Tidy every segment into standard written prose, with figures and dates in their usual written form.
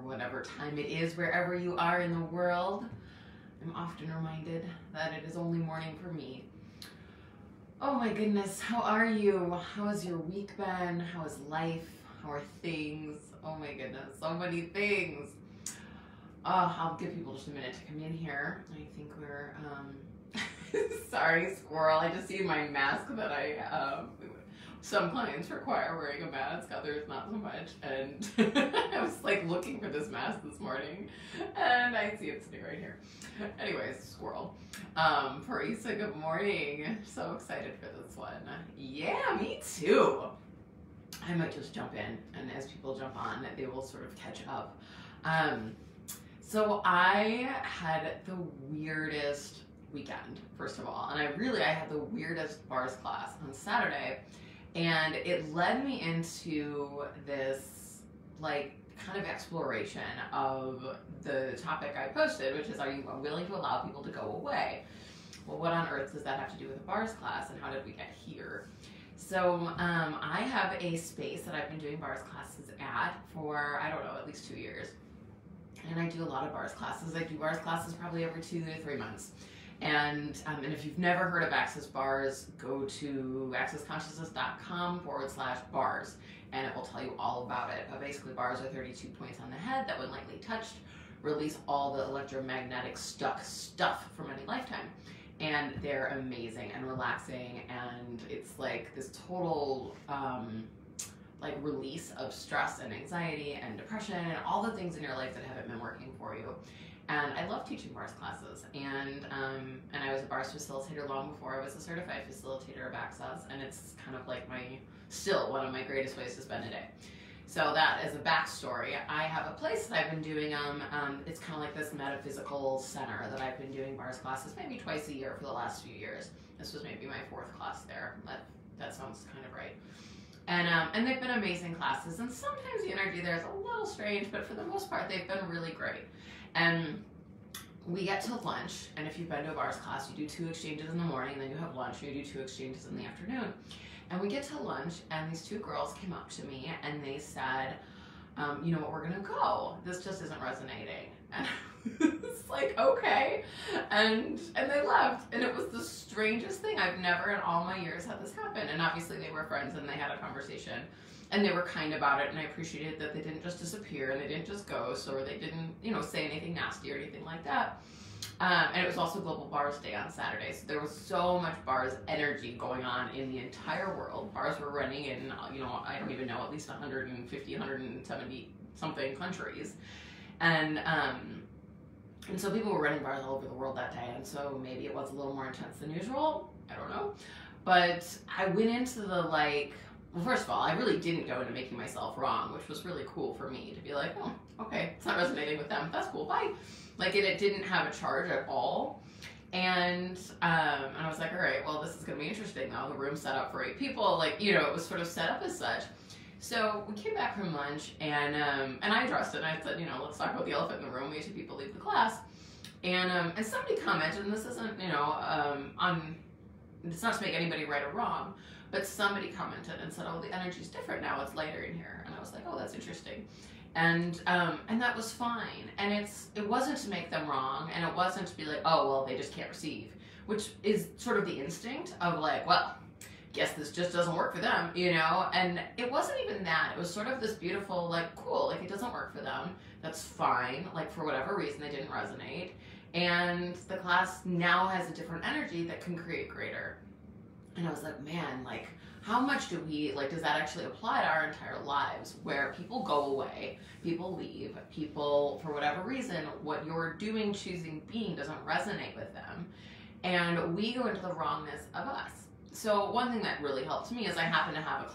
whatever time it is wherever you are in the world. I'm often reminded that it is only morning for me. Oh my goodness, how are you? How has your week been? How is life? How are things? Oh my goodness, so many things. I'll give people just a minute to come in here. I think we're, sorry, squirrel. I just see my mask that some clients require wearing a mask, others not so much. And I was like looking for this mask this morning and I see it sitting right here. Anyways, squirrel. Parisa, good morning. So excited for this one. Yeah, me too. I might just jump in, and as people jump on, they will sort of catch up. So I had the weirdest weekend, first of all, and I had the weirdest bars class on Saturday, and it led me into this like kind of exploration of the topic I posted, which is, are you willing to allow people to go away? Well, what on earth does that have to do with a bars class, and how did we get here? So I have a space that I've been doing bars classes at for, I don't know, at least 2 years. And I do a lot of bars classes. I do bars classes probably every 2 to 3 months. And if you've never heard of Access Bars, go to accessconsciousness.com/bars, and it will tell you all about it. But basically, bars are 32 points on the head that, when lightly touched, release all the electromagnetic stuff from any lifetime. And they're amazing and relaxing, and it's like this total like release of stress and anxiety and depression and all the things in your life that haven't been working for you. And I love teaching bars classes, and I was a bars facilitator long before I was a certified facilitator of Access, and it's kind of like still one of my greatest ways to spend a day. So that is a backstory. I have a place that I've been doing, it's kind of like this metaphysical center that I've been doing bars classes maybe twice a year for the last few years. This was maybe my 4th class there. That sounds kind of right. And they've been amazing classes, and sometimes the energy there is a little strange, but for the most part, they've been really great. And we get to lunch, and if you've been to a bars class, you do 2 exchanges in the morning, and then you have lunch, and you do 2 exchanges in the afternoon. And we get to lunch, and these 2 girls came up to me, and they said, you know what, we're gonna go. This just isn't resonating. And it's like, okay. And they left, and it was the strangest thing. I've never in all my years had this happen. And obviously they were friends, and they had a conversation, and they were kind about it, and I appreciated that they didn't just disappear, and they didn't just ghost, or they didn't, say anything nasty or anything like that. And it was also Global Bars Day on Saturday, so there was so much bars energy going on in the entire world. Bars were running in, I don't even know, at least 150, 170 something countries. And so people were running bars all over the world that day, and so maybe it was a little more intense than usual. I don't know. But I went into well, first of all, I really didn't go into making myself wrong, which was really cool for me to be like, oh, okay, it's not resonating with them. That's cool, bye. Like, it didn't have a charge at all. And I was like, all right, well, this is going to be interesting now. The room's set up for 8 people. Like, it was sort of set up as such. So we came back from lunch, and I addressed it, and I said, let's talk about the elephant in the room. We had 2 people leave the class. And somebody commented, and this isn't, it's not to make anybody right or wrong, but somebody commented and said, oh, the energy's different now. It's lighter in here. And I was like, oh, that's interesting. And that was fine. And it wasn't to make them wrong, and it wasn't to be like, oh, well, they just can't receive, which is sort of the instinct of like, well, guess this just doesn't work for them, and it wasn't even that. It was sort of this beautiful, like, cool, like, it doesn't work for them. That's fine. Like, for whatever reason, they didn't resonate. And the class now has a different energy that can create greater. And I was like, man, like, how much does that actually apply to our entire lives, where people go away, people leave, people, for whatever reason, what you're doing, choosing, being doesn't resonate with them, and we go into the wrongness of us. So one thing that really helped me is I happen to have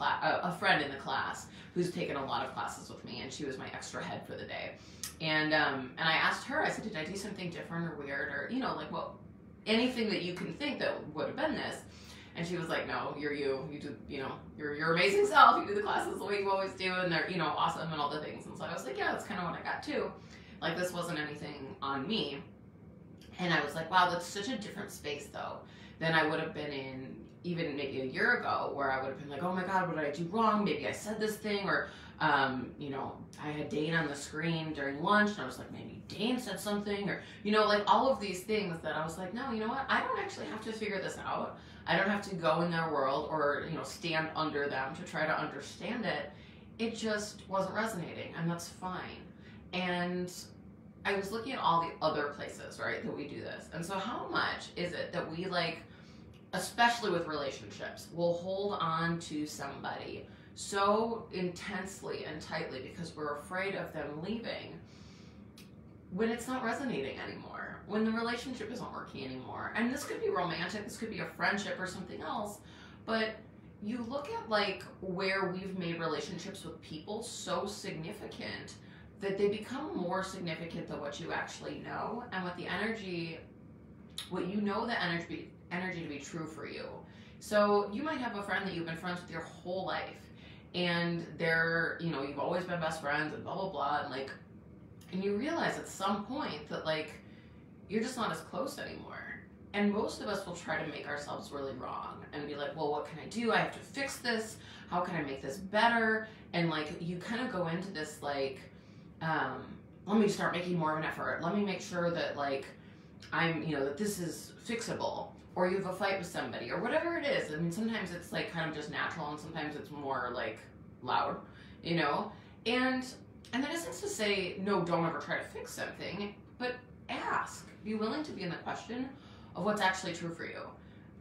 a friend in the class who's taken a lot of classes with me, and she was my extra head for the day. And I asked her, I said, did I do something different or weird, or, anything that you can think that would have been this? And she was like, no, you're you. You do, you're your amazing self. You do the classes the way you always do, and they're, awesome and all the things. And so I was like, yeah, that's kind of what I got too. Like, this wasn't anything on me. And I was like, wow, that's such a different space though than I would have been in even maybe a year ago where I would have been like, oh my God, what did I do wrong? Maybe I said this thing, or, you know, I had Dane on the screen during lunch and I was like, maybe Dane said something, or, you know, like all of these things that I was like, no, you know what? I don't actually have to figure this out. I don't have to go in their world or, you know, stand under them to try to understand it. It just wasn't resonating, and that's fine. And I was looking at all the other places, right, that we do this. And so how much is it that we, like, especially with relationships, will hold on to somebody so intensely and tightly because we're afraid of them leaving when it's not resonating anymore, when the relationship isn't working anymore. And this could be romantic, this could be a friendship or something else, but you look at, like, where we've made relationships with people so significant that they become more significant than what you actually know, and what the energy, what you know the energy to be true for you. So you might have a friend that you've been friends with your whole life, and they're, you know, you've always been best friends and blah blah blah, and like, and you realize at some point that, like, you're just not as close anymore. And most of us will try to make ourselves really wrong and be like, well, what can I do? I have to fix this. How can I make this better? And, like, you kind of go into this, like, let me start making more of an effort. Let me make sure that, like, I'm, you know, that this is fixable. Or you have a fight with somebody or whatever it is. I mean, sometimes it's, like, kind of just natural, and sometimes it's more, like, loud, you know? And that isn't to say, no, don't ever try to fix something, but ask. Be willing to be in the question of what's actually true for you.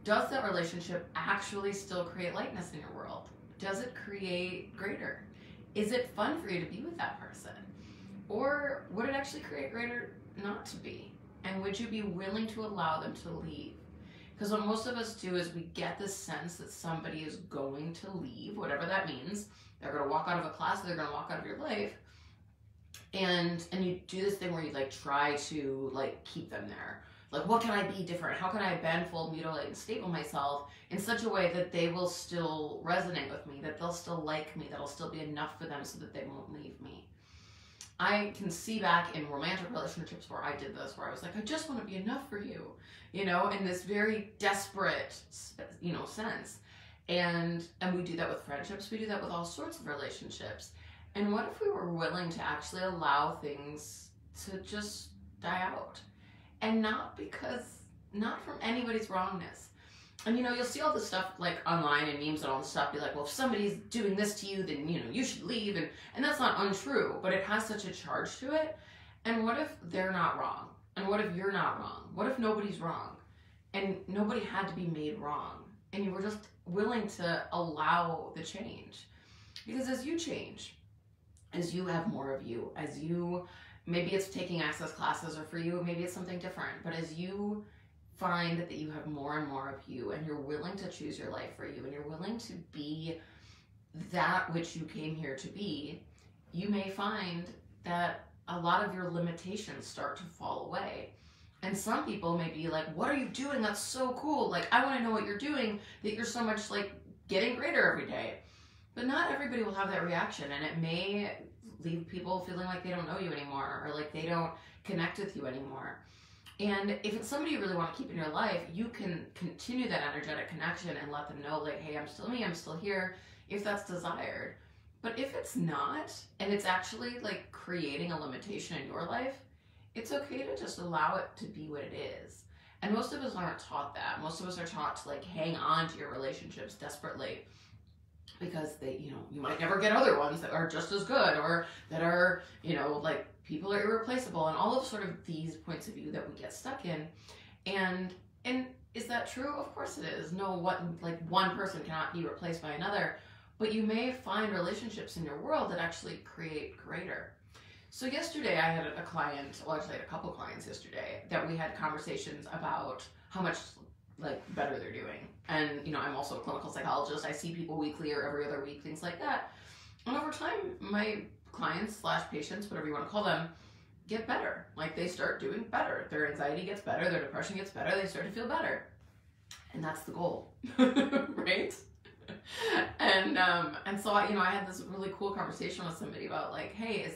Does that relationship actually still create lightness in your world? Does it create greater? Is it fun for you to be with that person? Or would it actually create greater not to be? And would you be willing to allow them to leave? Because what most of us do is we get this sense that somebody is going to leave, whatever that means. They're going to walk out of a class, they're going to walk out of your life. And you do this thing where you, like, try to, like, keep them there. Like, what can I be different? How can I bend, fold, mutilate, and staple myself in such a way that they will still resonate with me, that they'll still like me, that'll still be enough for them so that they won't leave me? I can see back in romantic relationships where I did this, where I was like, I just want to be enough for you, you know, in this very desperate, you know, sense. And we do that with friendships. We do that with all sorts of relationships. And what if we were willing to actually allow things to just die out? And not from anybody's wrongness. And, you know, you'll see all this stuff, like, online and memes and all this stuff, be like, well, if somebody's doing this to you, then, you know, you should leave. And that's not untrue, but it has such a charge to it. And what if they're not wrong? And what if you're not wrong? What if nobody's wrong? And nobody had to be made wrong. And you were just willing to allow the change. Because as you change, as you have more of you, as you, maybe it's taking access classes, or for you, maybe it's something different, but as you find that you have more and more of you, and you're willing to choose your life for you, and you're willing to be that which you came here to be, you may find that a lot of your limitations start to fall away. And some people may be like, what are you doing? That's so cool. Like, I want to know what you're doing, that you're so much, like, getting greater every day. But not everybody will have that reaction, and it may leave people feeling like they don't know you anymore, or like they don't connect with you anymore. And if it's somebody you really want to keep in your life, you can continue that energetic connection and let them know, like, hey, I'm still me, I'm still here, if that's desired. But if it's not, and it's actually, like, creating a limitation in your life, it's okay to just allow it to be what it is. And most of us aren't taught that. Most of us are taught to, like, hang on to your relationships desperately, because they, you know, you might never get other ones that are just as good, or that are, you know, like, people are irreplaceable, and all of sort of these points of view that we get stuck in. And is that true? Of course it is. No, one person cannot be replaced by another, but you may find relationships in your world that actually create greater. So yesterday I had a client, well, actually I had a couple clients yesterday, that we had conversations about how much, like, better they're doing. And, you know, I'm also a clinical psychologist. I see people weekly or every other week, things like that. And over time, my clients / patients, whatever you want to call them, get better. Like, they start doing better. Their anxiety gets better. Their depression gets better. They start to feel better. And that's the goal, right? And so, you know, I had this really cool conversation with somebody about, like, hey,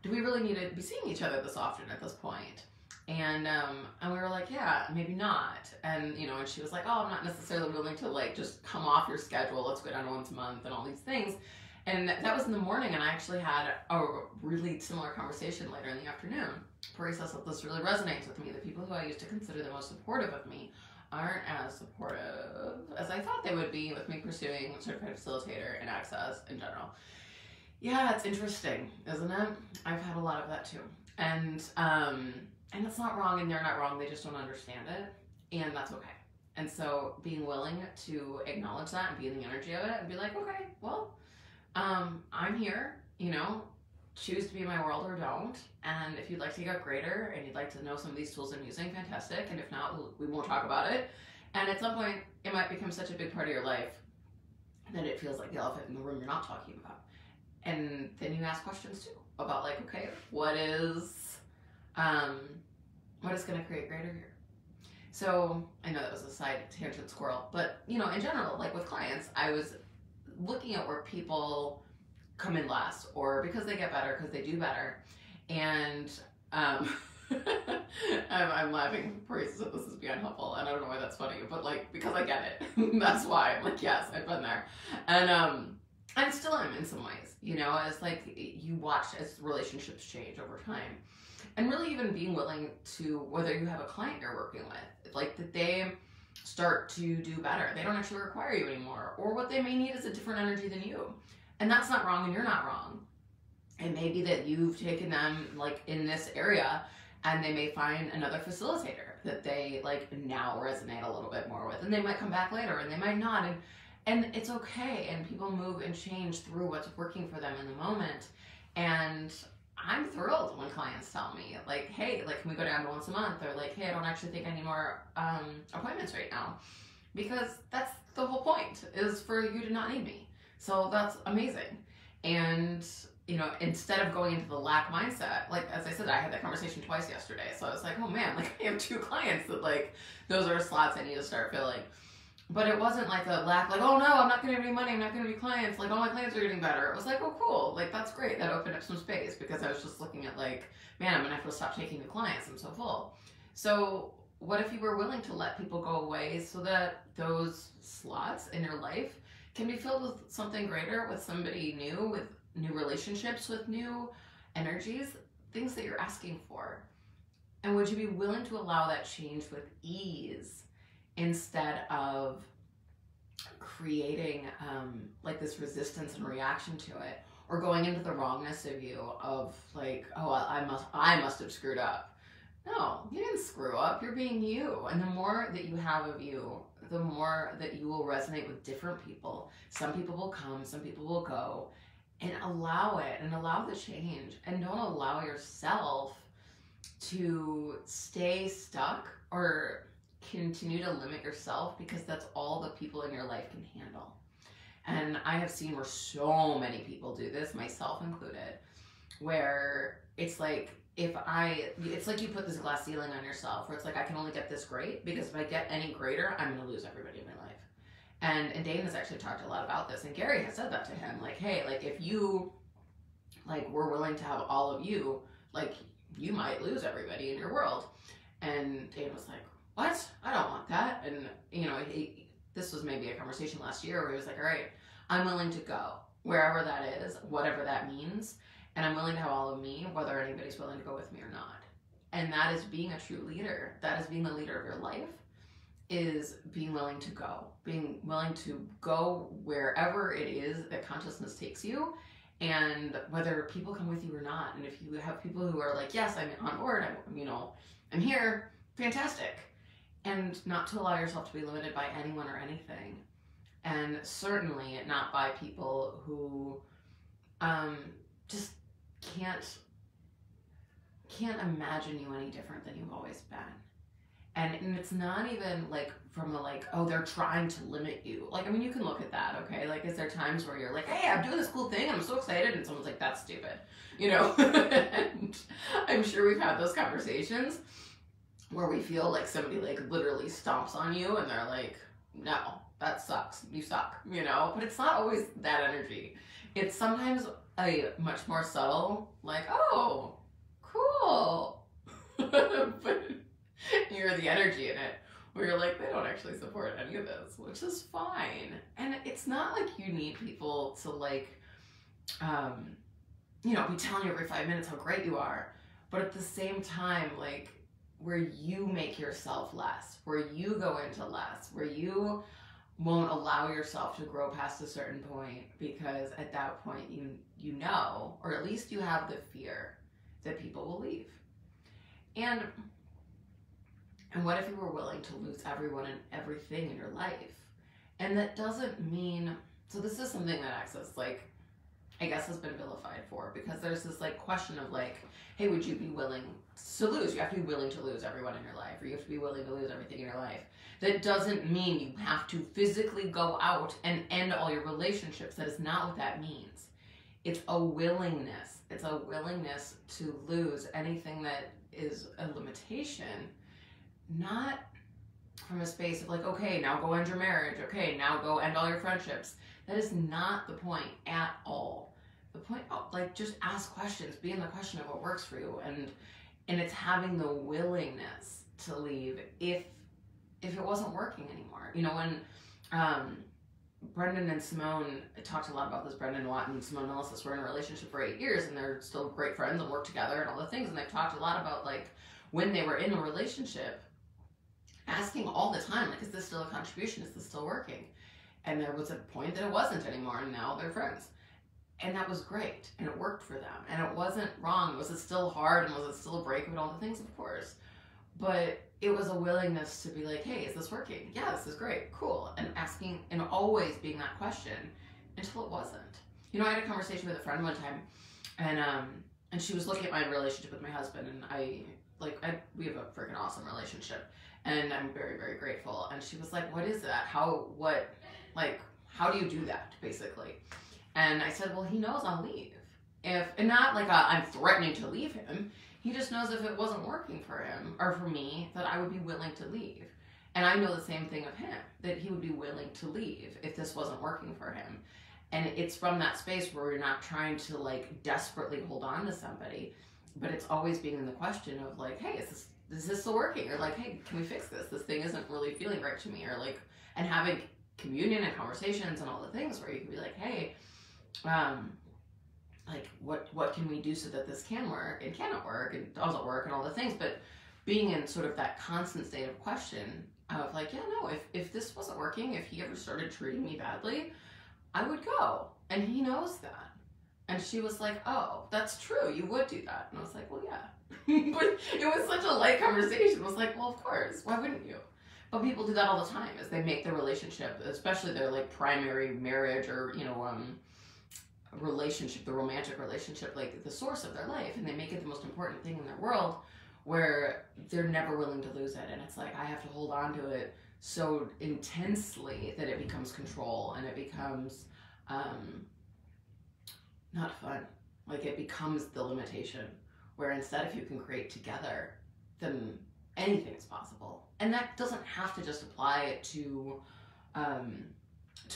do we really need to be seeing each other this often at this point? And we were like, yeah, maybe not. And, you know, and she was like, oh, I'm not necessarily willing to like just come off your schedule. Let's go down to once a month and all these things. And that was in the morning, and I actually had a really similar conversation later in the afternoon. Puri says that this really resonates with me. The people who I used to consider the most supportive of me aren't as supportive as I thought they would be with me pursuing certified facilitator and access in general. Yeah, it's interesting, isn't it? I've had a lot of that too. And it's not wrong, and they're not wrong. They just don't understand it, and that's okay. And so being willing to acknowledge that and be in the energy of it and be like, okay, well, I'm here, you know, choose to be in my world or don't. And if you'd like to get greater and you'd like to know some of these tools I'm using, fantastic. And if not, we won't talk about it. And at some point, it might become such a big part of your life that it feels like the elephant in the room you're not talking about. And then you ask questions too about like, okay, what is going to create greater here? So I know that was a side tangent squirrel, but you know, in general, like with clients, I was looking at where people come in last, or because they get better, because they do better. And I'm laughing. Praise that this is beyond helpful, and I don't know why that's funny, but like, because I get it. That's why I'm like, yes, I've been there. And I still am in some ways, you know, as like you watch as relationships change over time. And really even being willing to, whether you have a client you're working with, like that they start to do better. They don't actually require you anymore. Or what they may need is a different energy than you. And that's not wrong, and you're not wrong. It may be that you've taken them like in this area, and they may find another facilitator that they like now resonate a little bit more with. And they might come back later, and they might not. And it's okay. And people move and change through what's working for them in the moment. And I'm thrilled when clients tell me, like, hey, like, can we go down to once a month? Or like, hey, I don't actually think I need more appointments right now. Because that's the whole point, is for you to not need me. So that's amazing. And, you know, instead of going into the lack mindset, like, as I said, I had that conversation twice yesterday. So I was like, oh man, like, I have 2 clients that, like, those are slots I need to start filling. But it wasn't like a lack, like, oh no, I'm not going to have any money, I'm not going to be clients, like, all my clients are getting better. It was like, oh cool, like, that's great. That opened up some space, because I was just looking at like, man, I'm going to have to stop taking new clients, I'm so full. So what if you were willing to let people go away so that those slots in your life can be filled with something greater, with somebody new, with new relationships, with new energies, things that you're asking for? And would you be willing to allow that change with ease, instead of creating like this resistance and reaction to it, or going into the wrongness of you of like, oh, I must have screwed up. No, you didn't screw up. You're being you. And the more that you have of you, the more that you will resonate with different people. Some people will come, some people will go, and allow it, and allow the change. And don't allow yourself to stay stuck or continue to limit yourself, because that's all the people in your life can handle. And I have seen where so many people do this, myself included, where it's like, it's like you put this glass ceiling on yourself, where it's like, I can only get this great, because if I get any greater, I'm going to lose everybody in my life. And Dane has actually talked a lot about this, and Gary has said that to him, like, hey, like, if you like were willing to have all of you, like, you might lose everybody in your world. And Dane was like, what? I don't want that. And, you know, this was maybe a conversation last year where he was like, all right, I'm willing to go wherever that is, whatever that means. And I'm willing to have all of me, whether anybody's willing to go with me or not. And that is being a true leader. That is being the leader of your life, is being willing to go. Being willing to go wherever it is that consciousness takes you. And whether people come with you or not. And if you have people who are like, yes, I'm on board, I'm here, fantastic. And not to allow yourself to be limited by anyone or anything. And certainly not by people who just can't imagine you any different than you've always been. And it's not even like from a like, oh, they're trying to limit you. Like, I mean, you can look at that, okay? Like, is there times where you're like, hey, I'm doing this cool thing, I'm so excited, and someone's like, that's stupid, you know? And I'm sure we've had those conversations where we feel like somebody like literally stomps on you and they're like, no, that sucks, you suck, you know? But it's not always that energy. It's sometimes a much more subtle, like, oh, cool. but you're the energy in it where you're like, they don't actually support any of this, which is fine. And it's not like you need people to like, you know, be telling you every 5 minutes how great you are. But at the same time, like, where you make yourself less, where you go into less, where you won't allow yourself to grow past a certain point, because at that point you know, or at least you have the fear that people will leave. And what if you were willing to lose everyone and everything in your life? And that doesn't mean, so this is something that Access, like, I guess has been vilified for, because there's this like question of like, hey, would you be willing to lose? You have to be willing to lose everyone in your life, or you have to be willing to lose everything in your life. That doesn't mean you have to physically go out and end all your relationships. That is not what that means. It's a willingness. It's a willingness to lose anything that is a limitation, not from a space of like, okay, now go end your marriage. Okay, now go end all your friendships. That is not the point at all. The point, like, just ask questions, be in the question of what works for you, and it's having the willingness to leave if it wasn't working anymore. You know, when Brendan and Simone talked a lot about this. Brendan Watt and Simone Milasas were in a relationship for 8 years, and they're still great friends and work together and all the things. And they've talked a lot about like when they were in a relationship, asking all the time, like, is this still a contribution? Is this still working? And there was a point that it wasn't anymore, and now they're friends. And that was great, and it worked for them, and it wasn't wrong. Was it still hard, and was it still a breakup and all the things? Of course. But it was a willingness to be like, hey, is this working? Yeah, this is great, cool. And asking, and always being that question until it wasn't. You know, I had a conversation with a friend one time, and she was looking at my relationship with my husband, and we have a freaking awesome relationship, and I'm very, very grateful. And she was like, what is that? How do you do that, basically? And I said, well, he knows I'll leave. And not like I'm threatening to leave him. He just knows if it wasn't working for him or for me, that I would be willing to leave. And I know the same thing of him, that he would be willing to leave if this wasn't working for him. And it's from that space where we're not trying to like desperately hold on to somebody, but it's always being in the question of like, hey, is this still working? Or like, hey, can we fix this? This thing isn't really feeling right to me. Or like, and having communion and conversations and all the things where you can be like, hey, like what can we do so that this can work and cannot work and doesn't work and all the things. But being in sort of that constant state of question of like, yeah, no, if this wasn't working, if he ever started treating me badly, I would go. And he knows that. And she was like, oh, that's true, you would do that. And I was like, well, yeah. But it was such a light conversation. It was like, well, of course, why wouldn't you? But people do that all the time, is they make their relationship, especially their like primary marriage or, you know, relationship, the romantic relationship, like the source of their life, and they make it the most important thing in their world, where they're never willing to lose it. And it's like, I have to hold on to it so intensely that it becomes control, and it becomes not fun. Like, it becomes the limitation, where instead if you can create together, then anything is possible. And that doesn't have to just apply to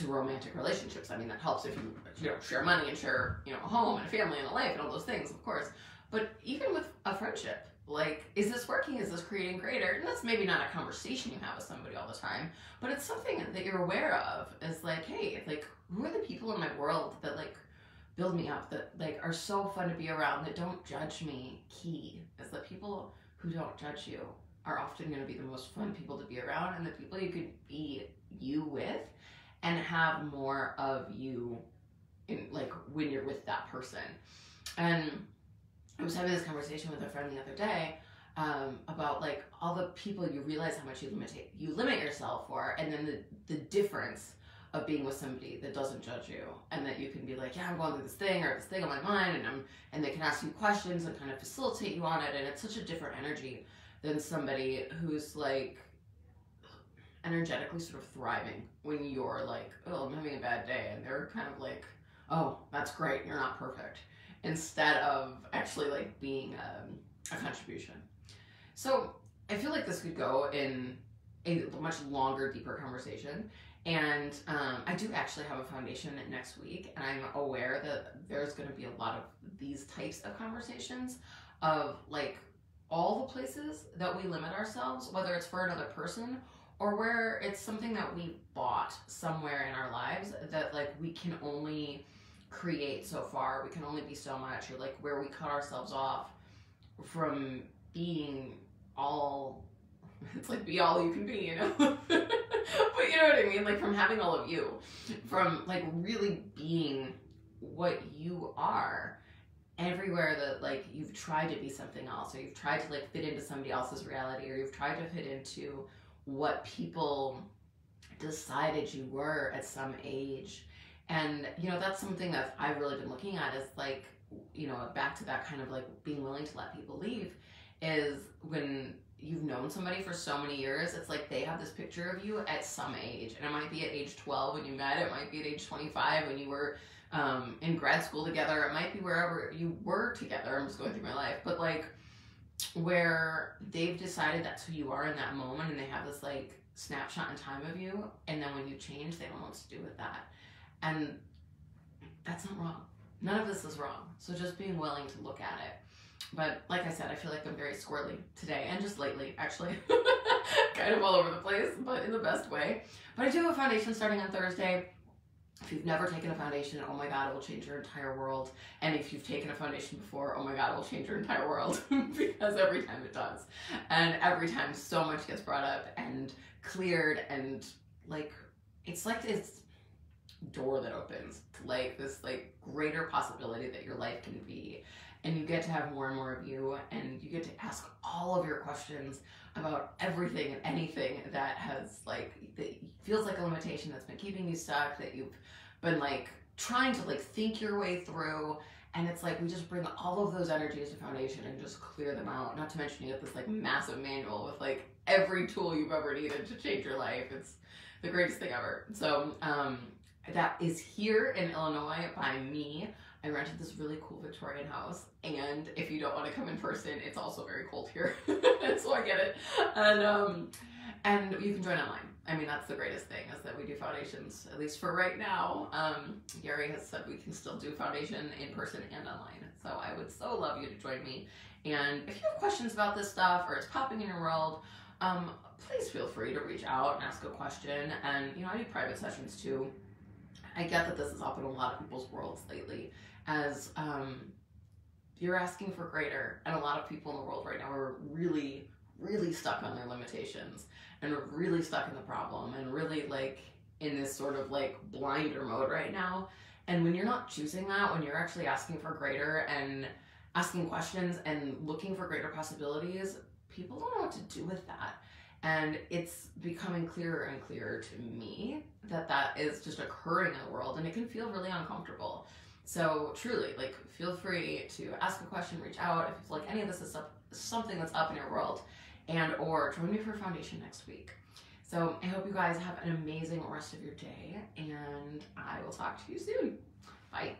romantic relationships. I mean, that helps if you share money and share, you know, a home and a family and a life and all those things, of course. But even with a friendship, like, is this working? Is this creating greater? And that's maybe not a conversation you have with somebody all the time, but it's something that you're aware of. Is like, hey, like, who are the people in my world that like build me up, that like are so fun to be around, that don't judge me? Key is that people who don't judge you are often going to be the most fun people to be around, and the people you could be you with and have more of you in, like, when you're with that person. And I was having this conversation with a friend the other day about like all the people you realize how much you limit yourself for, and then the difference of being with somebody that doesn't judge you, and that you can be like, yeah, I'm going through this thing or this thing on my mind, and they can ask you questions and kind of facilitate you on it, and it's such a different energy than somebody who's like energetically sort of thriving when you're like, oh, I'm having a bad day, and they're kind of like, oh, that's great, you're not perfect, instead of actually like being a contribution. So I feel like this could go in a much longer, deeper conversation. And I do actually have a foundation next week, and I'm aware that there's going to be a lot of these types of conversations of like all the places that we limit ourselves, whether it's for another person or where it's something that we bought somewhere in our lives that like we can only create so far, we can only be so much, or like where we cut ourselves off from being all, it's like be all you can be, you know? But you know what I mean? Like from having all of you, from like really being what you are everywhere that like you've tried to be something else, or you've tried to like fit into somebody else's reality, or you've tried to fit into what people decided you were at some age. And you know, that's something that I've really been looking at is like, you know, back to that kind of like being willing to let people leave, is when you've known somebody for so many years, it's like they have this picture of you at some age, and it might be at age 12 when you met, it might be at age 25 when you were in grad school together, it might be wherever you were together. I'm just going through my life, but like where they've decided that's who you are in that moment, and they have this like snapshot in time of you, and then when you change, they don't know what to do with that. And that's not wrong. None of this is wrong. So just being willing to look at it. But like I said, I feel like I'm very squirrely today, and just lately, actually. Kind of all over the place, but in the best way. But I do have a foundation starting on Thursday. If you've never taken a foundation, oh my God, it will change your entire world. And if you've taken a foundation before, oh my God, it will change your entire world. Because every time it does. And every time so much gets brought up and cleared, and like, it's like this door that opens to like this like greater possibility that your life can be. And you get to have more and more of you, and you get to ask all of your questions about everything and anything that has like, that feels like a limitation that's been keeping you stuck, that you've been like trying to like think your way through. And it's like we just bring all of those energies to foundation and just clear them out. Not to mention you get this like massive manual with like every tool you've ever needed to change your life. It's the greatest thing ever. So that is here in Illinois by me. I rented this really cool Victorian house, and if you don't want to come in person, it's also very cold here, so I get it. And you can join online. I mean, that's the greatest thing, is that we do foundations, at least for right now. Gary has said we can still do foundation in person and online, so I would so love you to join me. And if you have questions about this stuff, or it's popping in your world, please feel free to reach out and ask a question. And you know, I do private sessions too. I get that this is up in a lot of people's worlds lately, as you're asking for greater, and a lot of people in the world right now are really, really stuck on their limitations, and are really stuck in the problem, and really like in this sort of like blinder mode right now. And when you're not choosing that, when you're actually asking for greater and asking questions and looking for greater possibilities, people don't know what to do with that. And it's becoming clearer and clearer to me that that is just occurring in the world, and it can feel really uncomfortable. So truly, like, feel free to ask a question, reach out if like any of this is something that's up in your world, and or join me for foundation next week. So I hope you guys have an amazing rest of your day, and I will talk to you soon. Bye.